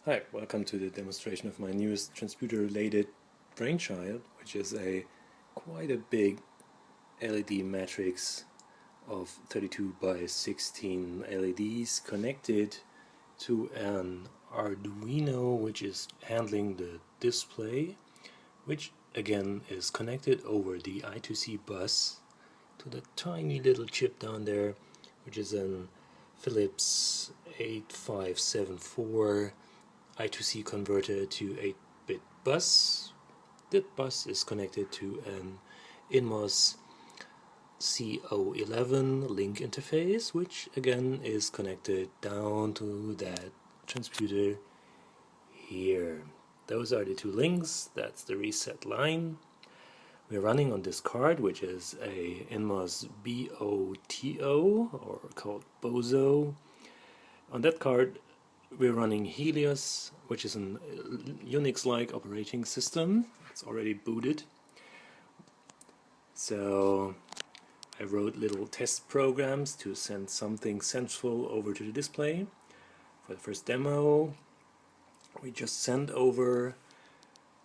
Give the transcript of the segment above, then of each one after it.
Hi, welcome to the demonstration of my newest Transputer-related brainchild, which is quite a big LED matrix of 32 by 16 LEDs connected to an Arduino, which is handling the display, which again is connected over the I2C bus to the tiny little chip down there, which is an Philips 8574 I2C converter to 8-bit bus. That bus is connected to an InMOS CO11 link interface, which again is connected down to that transputer here. Those are the two links. That's the reset line. We're running on this card, which is a InMOS BOTO, or called BOZO. On that card we're running Helios, which is a Unix-like operating system. It's already booted. So I wrote little test programs to send something sensible over to the display. For the first demo, we just sent over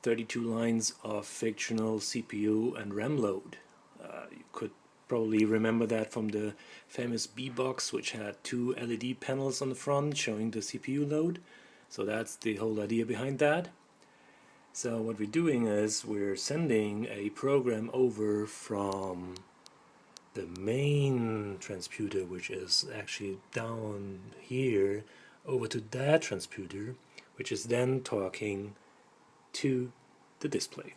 32 lines of fictional CPU and RAM load. You could probably remember that from the famous B-Box, which had two LED panels on the front showing the CPU load. So that's the whole idea behind that. So what we're doing is we're sending a program over from the main transputer, which is actually down here, over to that transputer, which is then talking to the display.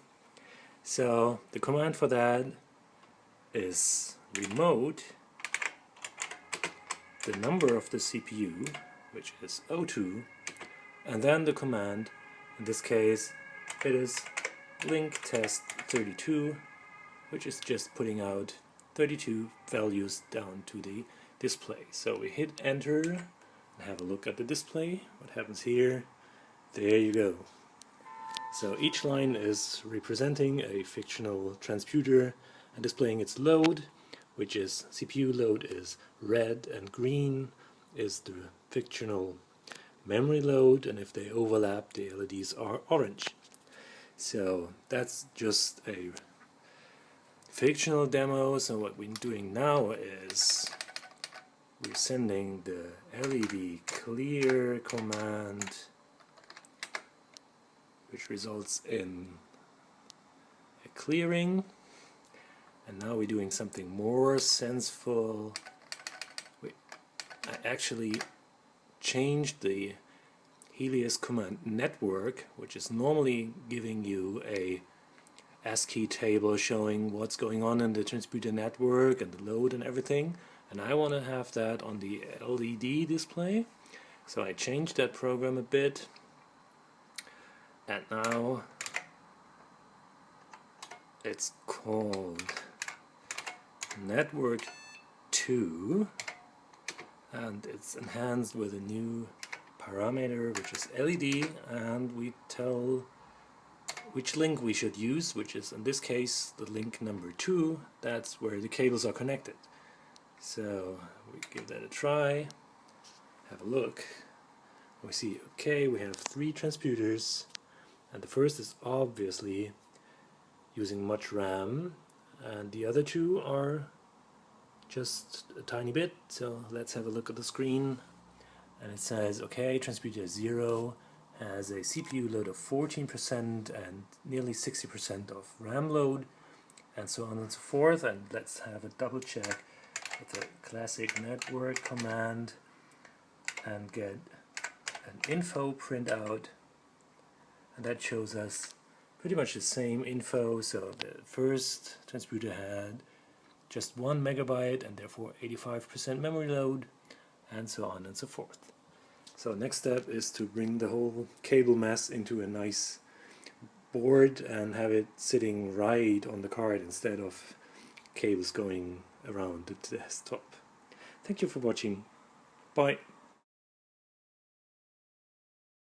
So the command for that is remote the number of the CPU, which is 02, and then the command, in this case it is link test 32, which is just putting out 32 values down to the display. So we hit enter and have a look at the display. What happens here? There you go. So each line is representing a fictional transputer and displaying its load, which is CPU load is red, and green is the fictional memory load, and if they overlap the LEDs are orange. So that's just a fictional demo. So what we're doing now is we're sending the LED clear command, which results in a clearing. And now we're doing something more senseful. I actually changed the Helios command network, which is normally giving you a ASCII table showing what's going on in the transputer network and the load and everything. And I want to have that on the LED display. So I changed that program a bit. And now it's called Network 2, and it's enhanced with a new parameter, which is LED, and we tell which link we should use, which is in this case the link number 2. That's where the cables are connected. So we give that a try, have a look. We see, okay, we have 3 transputers, and the first is obviously using much RAM, and the other 2 are just a tiny bit. So let's have a look at the screen, and it says, okay, transputer 0 has a CPU load of 14% and nearly 60% of RAM load, and so on and so forth. And let's have a double check with the classic network command and get an info printout, and that shows us pretty much the same info. So the first transputer had just 1 megabyte and therefore 85% memory load, and so on and so forth. So next step is to bring the whole cable mess into a nice board and have it sitting right on the card instead of cables going around the desktop. Thank you for watching. Bye.